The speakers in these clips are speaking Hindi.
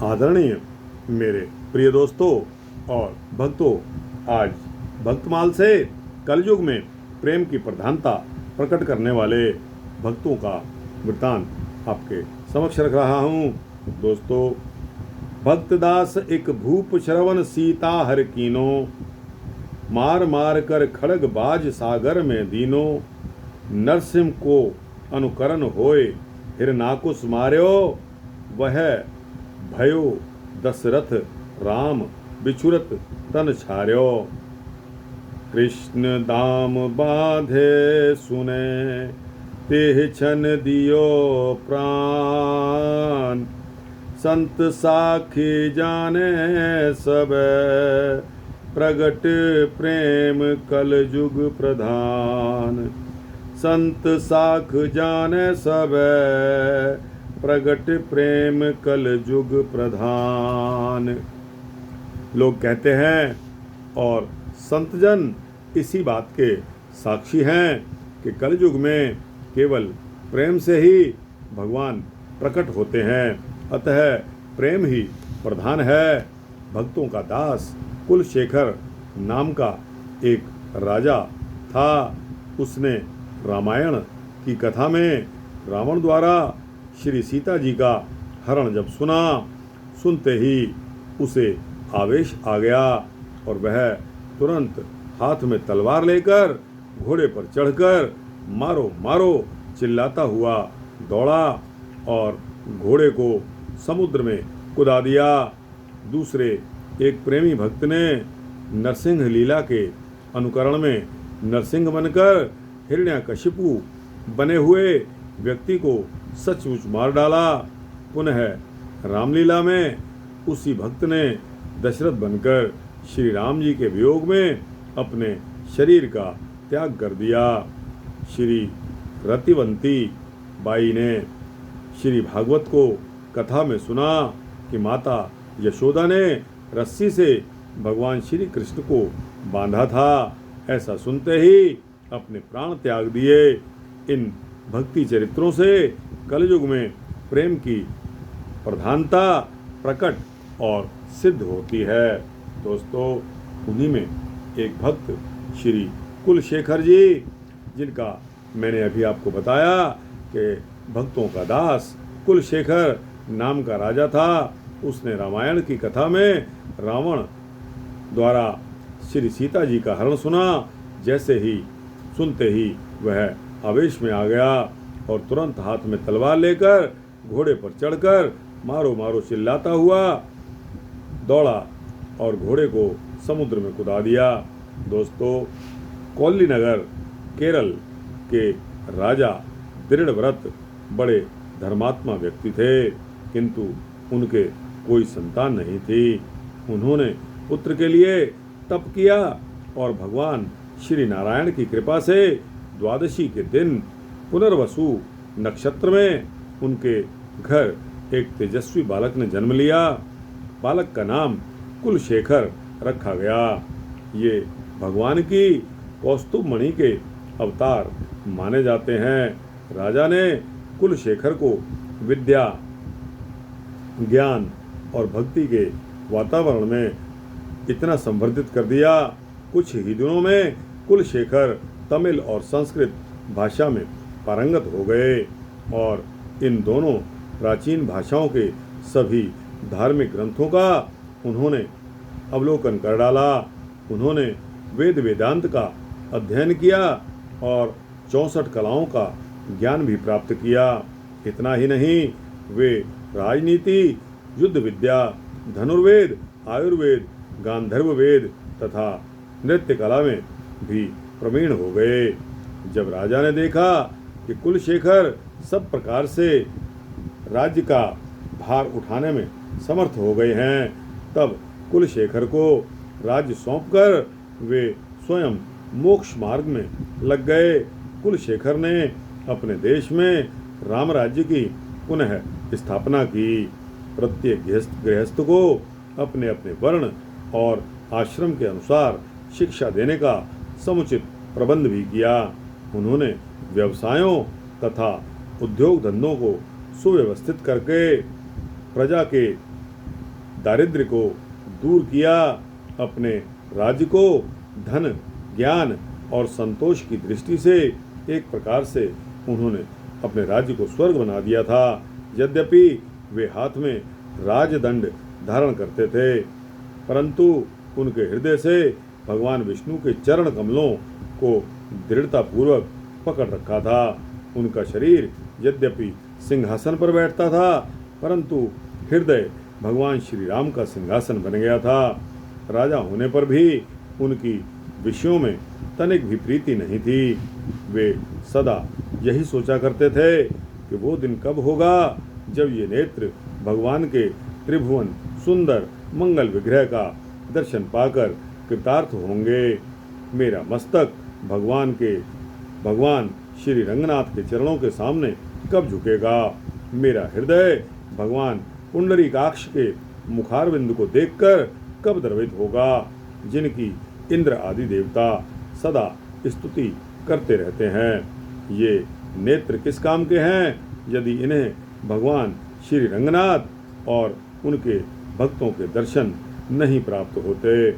आदरणीय मेरे प्रिय दोस्तों और भक्तों, आज भक्तमाल से कलयुग में प्रेम की प्रधानता प्रकट करने वाले भक्तों का वृत्तांत आपके समक्ष रख रहा हूँ। दोस्तों, भक्तदास एक भूप श्रवण सीता हर कीनो, मार मार कर खड़ग बाज सागर में दीनो, नरसिंह को अनुकरण होए हिरनाकुश मार्यो, वह भयो दशरथ राम बिछुरत तन छार्यो। कृष्ण दाम बाधे सुने तेह छन दियो प्राण, संत साखी जाने सब प्रगट प्रेम कल युग प्रधान। संत साख जाने सब प्रगट प्रेम कल युग प्रधान। लोग कहते हैं और संतजन इसी बात के साक्षी हैं कि कलयुग में केवल प्रेम से ही भगवान प्रकट होते हैं। अतः प्रेम ही प्रधान है। भक्तों का दास कुलशेखर नाम का एक राजा था। उसने रामायण की कथा में रावण द्वारा श्री सीता जी का हरण जब सुना, सुनते ही उसे आवेश आ गया और वह तुरंत हाथ में तलवार लेकर घोड़े पर चढ़कर मारो मारो चिल्लाता हुआ दौड़ा और घोड़े को समुद्र में कुदा दिया। दूसरे एक प्रेमी भक्त ने नरसिंह लीला के अनुकरण में नरसिंह बनकर हिरण्यकशिपु बने हुए व्यक्ति को सचमुच मार डाला। पुनः रामलीला में उसी भक्त ने दशरथ बनकर श्री राम जी के वियोग में अपने शरीर का त्याग कर दिया। श्री रतिवंती बाई ने श्री भागवत को कथा में सुना कि माता यशोदा ने रस्सी से भगवान श्री कृष्ण को बांधा था। ऐसा सुनते ही अपने प्राण त्याग दिए। इन भक्ति चरित्रों से कलयुग में प्रेम की प्रधानता प्रकट और सिद्ध होती है। दोस्तों, उन्हीं में एक भक्त श्री कुलशेखर जी, जिनका मैंने अभी आपको बताया कि भक्तों का दास कुलशेखर नाम का राजा था। उसने रामायण की कथा में रावण द्वारा श्री सीता जी का हरण सुना। जैसे ही सुनते ही वह आवेश में आ गया और तुरंत हाथ में तलवार लेकर घोड़े पर चढ़कर मारो मारो चिल्लाता हुआ दौड़ा और घोड़े को समुद्र में कुदा दिया। दोस्तों, कोल्लीनगर केरल के राजा दृढ़व्रत बड़े धर्मात्मा व्यक्ति थे, किंतु उनके कोई संतान नहीं थी। उन्होंने पुत्र के लिए तप किया और भगवान श्री नारायण की कृपा से द्वादशी के दिन पुनर्वसु नक्षत्र में उनके घर एक तेजस्वी बालक ने जन्म लिया। बालक का नाम कुलशेखर रखा गया। ये भगवान की कौस्तुभ मणि के अवतार माने जाते हैं। राजा ने कुलशेखर को विद्या, ज्ञान और भक्ति के वातावरण में इतना संवर्धित कर दिया। कुछ ही दिनों में कुलशेखर तमिल और संस्कृत भाषा में पारंगत हो गए और इन दोनों प्राचीन भाषाओं के सभी धार्मिक ग्रंथों का उन्होंने अवलोकन कर डाला। उन्होंने वेद वेदांत का अध्ययन किया और 64 कलाओं का ज्ञान भी प्राप्त किया। इतना ही नहीं, वे राजनीति, युद्ध विद्या, धनुर्वेद, आयुर्वेद, गांधर्व वेद तथा नृत्य कला में भी प्रवीण हो गए। जब राजा ने देखा कि कुलशेखर सब प्रकार से राज्य का भार उठाने में समर्थ हो गए हैं, तब कुलशेखर को राज्य सौंपकर वे स्वयं मोक्ष मार्ग में लग गए। कुलशेखर ने अपने देश में राम राज्य की पुनः स्थापना की। प्रत्येक गृहस्थ को अपने अपने वर्ण और आश्रम के अनुसार शिक्षा देने का समुचित प्रबंध भी किया। उन्होंने व्यवसायों तथा उद्योग धंधों को सुव्यवस्थित करके प्रजा के दारिद्र्य को दूर किया। अपने राज्य को धन, ज्ञान और संतोष की दृष्टि से एक प्रकार से उन्होंने अपने राज्य को स्वर्ग बना दिया था। यद्यपि वे हाथ में राजदंड धारण करते थे, परंतु उनके हृदय से भगवान विष्णु के चरण कमलों को दृढ़तापूर्वक पकड़ रखा था। उनका शरीर यद्यपि सिंहासन पर बैठता था, परंतु हृदय भगवान श्री राम का सिंहासन बन गया था। राजा होने पर भी उनकी विषयों में तनिक भी प्रीति नहीं थी। वे सदा यही सोचा करते थे कि वो दिन कब होगा जब ये नेत्र भगवान के त्रिभुवन सुंदर मंगल विग्रह का दर्शन पाकर कृतार्थ होंगे। मेरा मस्तक भगवान श्री रंगनाथ के चरणों के सामने कब झुकेगा। मेरा हृदय भगवान पुंडरीकाक्ष के मुखारविंद को देखकर कब द्रवित होगा, जिनकी इंद्र आदि देवता सदा स्तुति करते रहते हैं। ये नेत्र किस काम के हैं यदि इन्हें भगवान श्री रंगनाथ और उनके भक्तों के दर्शन नहीं प्राप्त होते।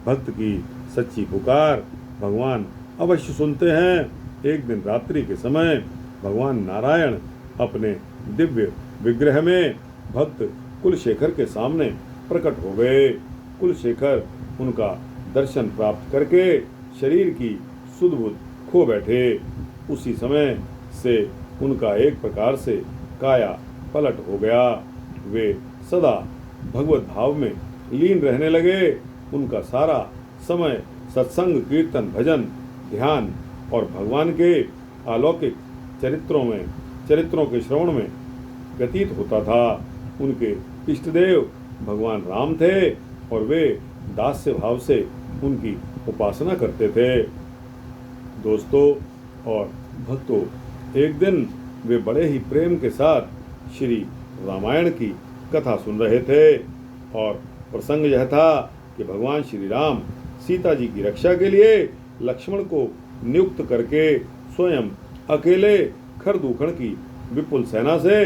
भक्त की सच्ची पुकार भगवान अवश्य सुनते हैं। एक दिन रात्रि के समय भगवान नारायण अपने दिव्य विग्रह में भक्त कुलशेखर के सामने प्रकट हो गए। कुलशेखर उनका दर्शन प्राप्त करके शरीर की सुध बुध खो बैठे। उसी समय से उनका एक प्रकार से काया पलट हो गया। वे सदा भगवत भाव में लीन रहने लगे। उनका सारा समय सत्संग, कीर्तन, भजन, ध्यान और भगवान के अलौकिक चरित्रों के श्रवण में व्यतीत होता था। उनके इष्टदेव भगवान राम थे और वे दास्य भाव से उनकी उपासना करते थे। दोस्तों और भक्तों, एक दिन वे बड़े ही प्रेम के साथ श्री रामायण की कथा सुन रहे थे और प्रसंग यह था कि भगवान श्री राम सीता जी की रक्षा के लिए लक्ष्मण को नियुक्त करके स्वयं अकेले खरदूखण की विपुल सेना से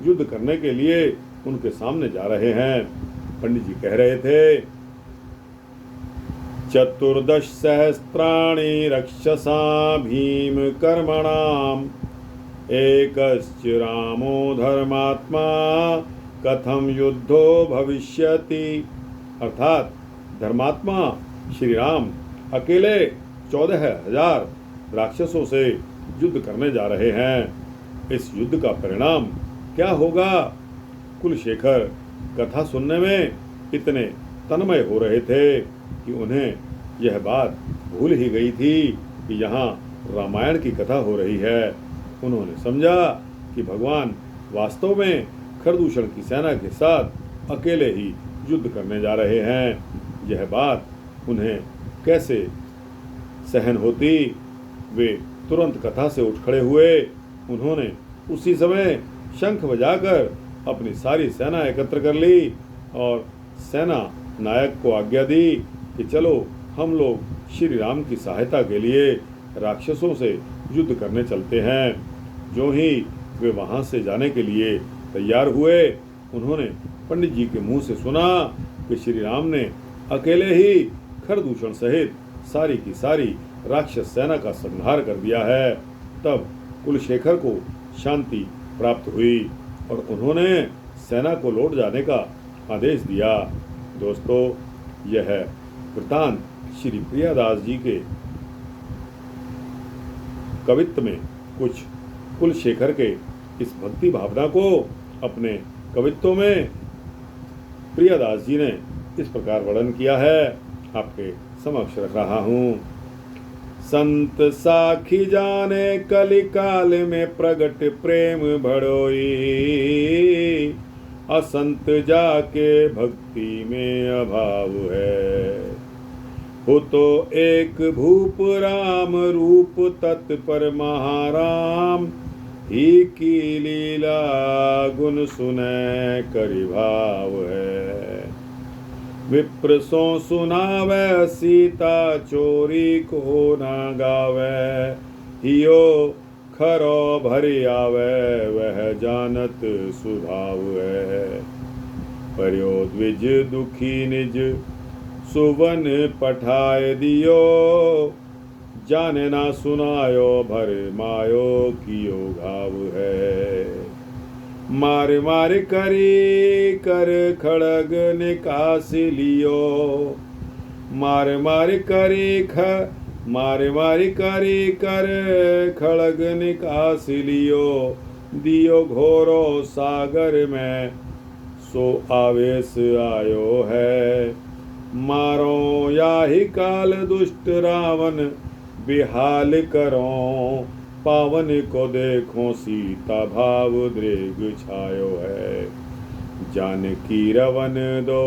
युद्ध करने के लिए उनके सामने जा रहे हैं। पंडित जी कह रहे थे, 14 सहस्त्राणि रक्षसा भीम कर्मणाम एकश्च रामो धर्मात्मा कथम युद्धो भविष्यति। अर्थात धर्मात्मा श्री राम अकेले 14,000 राक्षसों से युद्ध करने जा रहे हैं। इस युद्ध का परिणाम क्या होगा। कुलशेखर कथा सुनने में इतने तन्मय हो रहे थे कि उन्हें यह बात भूल ही गई थी कि यहाँ रामायण की कथा हो रही है। उन्होंने समझा कि भगवान वास्तव में खरदूषण की सेना के साथ अकेले ही युद्ध करने जा रहे हैं। यह बात उन्हें कैसे सहन होती। वे तुरंत कथा से उठ खड़े हुए। उन्होंने उसी समय शंख बजाकर अपनी सारी सेना एकत्र कर ली और सेना नायक को आज्ञा दी कि चलो हम लोग श्री राम की सहायता के लिए राक्षसों से युद्ध करने चलते हैं। जो ही वे वहां से जाने के लिए तैयार हुए, उन्होंने पंडित जी के मुंह से सुना कि श्री राम ने अकेले ही खरदूषण सहित सारी की सारी राक्षस सेना का संहार कर दिया है। तब कुलशेखर को शांति प्राप्त हुई और उन्होंने सेना को लौट जाने का आदेश दिया। दोस्तों, यह वृतांत श्री प्रियादास जी के कवित्व में कुछ कुलशेखर के इस भक्ति भावना को अपने कवित्व में प्रियादास जी ने इस प्रकार वर्णन किया है, आपके समक्ष रख रहा हूँ। संत साखी जाने कलिकाल में प्रगट प्रेम भड़ोई, असंत जाके भक्ति में अभाव है। हो तो एक भूप राम रूप तत्पर महाराम, ही की लीला गुण सुने करि भाव है। विप्र सो सुनावे सीता चोरी को न गावे, हियो खरो भरी आवे वह जानत स्वभाव है। पर्यो द्विज दुखी निज सुवन पठाए दियो, जाने ना सुनायो भर मायो कियो घाव है। मार मार करी कर खड़ग निकास लियो, मार मार करी कर खड़ग निकास लियो, दियो घोरो सागर में सो आवेश आयो है। मारो याहि काल दुष्ट रावण बिहाल करो, पावन को देखो सीता भाव दृग छायो है। जानकी रवन दो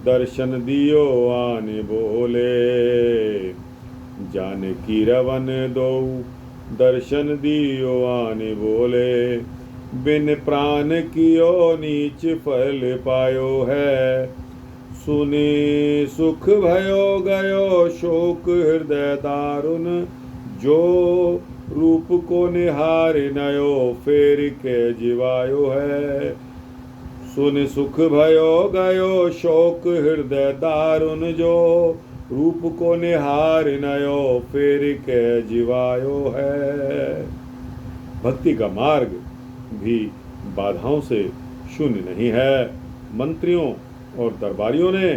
दर्शन दियो आन बोले, जानकी रवन दो दर्शन दियो आन बोले, बिन प्राण कियो नीच फल पायो है। सुने सुख भयो गयो शोक हृदय दारुण, जो रूप को निहार नयो फेर के जीवायो है। सुन सुख भयो गयो शोक हृदय दारुण, जो रूप को निहार नयो फेर के जीवायो है। भक्ति का मार्ग भी बाधाओं से शून्य नहीं है। मंत्रियों और दरबारियों ने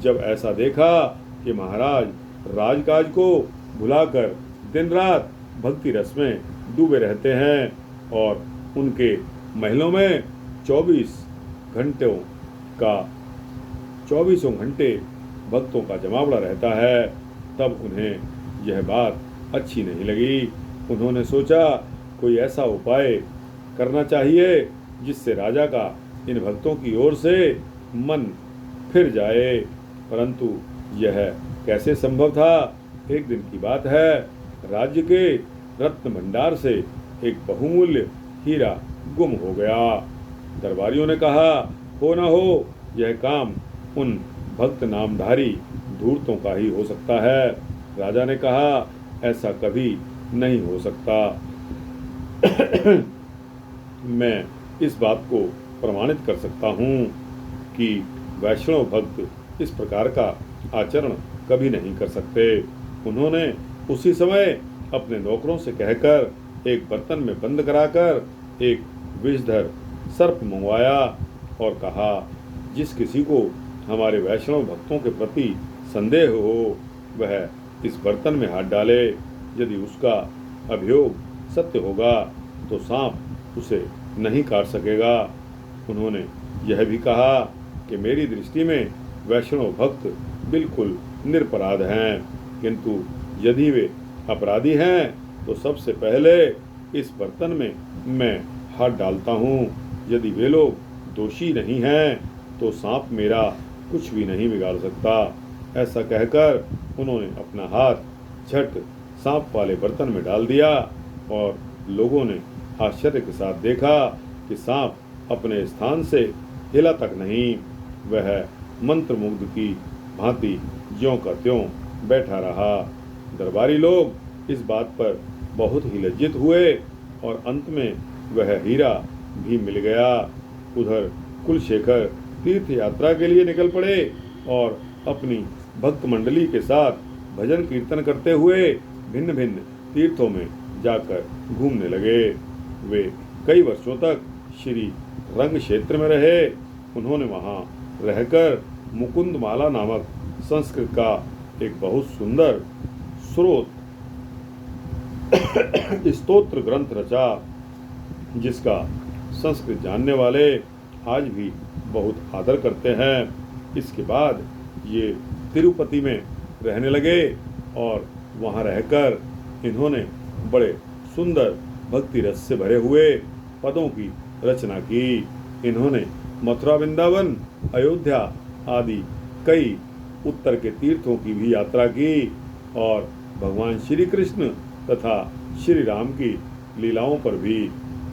जब ऐसा देखा कि महाराज राजकाज को भुलाकर दिन रात भक्ति रस में डूबे रहते हैं और उनके महलों में 24 घंटे भक्तों का जमावड़ा रहता है, तब उन्हें यह बात अच्छी नहीं लगी। उन्होंने सोचा कोई ऐसा उपाय करना चाहिए जिससे राजा का इन भक्तों की ओर से मन फिर जाए, परंतु यह कैसे संभव था। एक दिन की बात है, राज्य के रत्न भंडार से एक बहुमूल्य हीरा गुम हो गया। दरबारियों ने कहा, हो न हो यह काम उन भक्त नामधारी धूर्तों का ही हो सकता है। राजा ने कहा, ऐसा कभी नहीं हो सकता। मैं इस बात को प्रमाणित कर सकता हूँ कि वैष्णव भक्त इस प्रकार का आचरण कभी नहीं कर सकते। उन्होंने उसी समय अपने नौकरों से कहकर एक बर्तन में बंद कराकर एक विषधर सर्प मंगवाया और कहा, जिस किसी को हमारे वैष्णव भक्तों के प्रति संदेह हो वह इस बर्तन में हाथ डाले। यदि उसका अभियोग सत्य होगा तो सांप उसे नहीं काट सकेगा। उन्होंने यह भी कहा कि मेरी दृष्टि में वैष्णव भक्त बिल्कुल निरपराध हैं, किंतु यदि वे अपराधी हैं तो सबसे पहले इस बर्तन में मैं हाथ डालता हूँ। यदि वे लोग दोषी नहीं हैं तो सांप मेरा कुछ भी नहीं बिगाड़ सकता। ऐसा कहकर उन्होंने अपना हाथ झट सांप वाले बर्तन में डाल दिया और लोगों ने आश्चर्य के साथ देखा कि सांप अपने स्थान से हिला तक नहीं, वह मंत्रमुग्ध की भांति ज्यों का त्यों बैठा रहा। दरबारी लोग इस बात पर बहुत ही लज्जित हुए और अंत में वह हीरा भी मिल गया। उधर कुलशेखर तीर्थ यात्रा के लिए निकल पड़े और अपनी भक्त मंडली के साथ भजन कीर्तन करते हुए भिन्न भिन्न तीर्थों में जाकर घूमने लगे। वे कई वर्षों तक श्री रंग क्षेत्र में रहे। उन्होंने वहाँ रहकर मुकुंदमाला नामक संस्कृत का एक बहुत सुंदर स्तोत्र ग्रंथ रचा, जिसका संस्कृत जानने वाले आज भी बहुत आदर करते हैं। इसके बाद ये तिरुपति में रहने लगे और वहाँ रहकर इन्होंने बड़े सुंदर भक्ति रस से भरे हुए पदों की रचना की। इन्होंने मथुरा, वृंदावन, अयोध्या आदि कई उत्तर के तीर्थों की भी यात्रा की और भगवान श्री कृष्ण तथा श्री राम की लीलाओं पर भी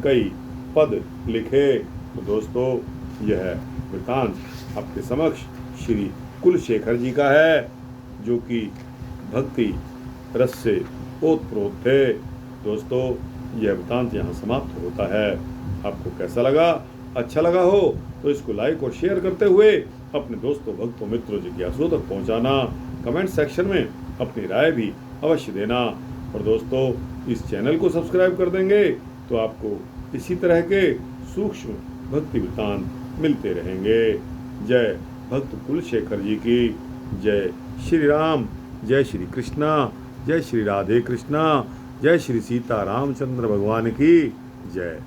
कई पद लिखे। तो दोस्तों, यह वृतांत आपके समक्ष श्री कुलशेखर जी का है, जो कि भक्ति रस से ओतप्रोत थे। दोस्तों, यह वृतांत यहाँ समाप्त होता है। आपको कैसा लगा? अच्छा लगा हो तो इसको लाइक और शेयर करते हुए अपने दोस्तों, भक्तों, मित्रों, जिज्ञासुओं तक पहुंचाना। कमेंट सेक्शन में अपनी राय भी अवश्य देना। और दोस्तों, इस चैनल को सब्सक्राइब कर देंगे तो आपको इसी तरह के सूक्ष्म भक्ति वृत्तांत मिलते रहेंगे। जय भक्त कुलशेखर जी की जय। श्री राम, जय श्री कृष्णा, जय श्री राधे कृष्णा, जय श्री सीता रामचंद्र भगवान की जय।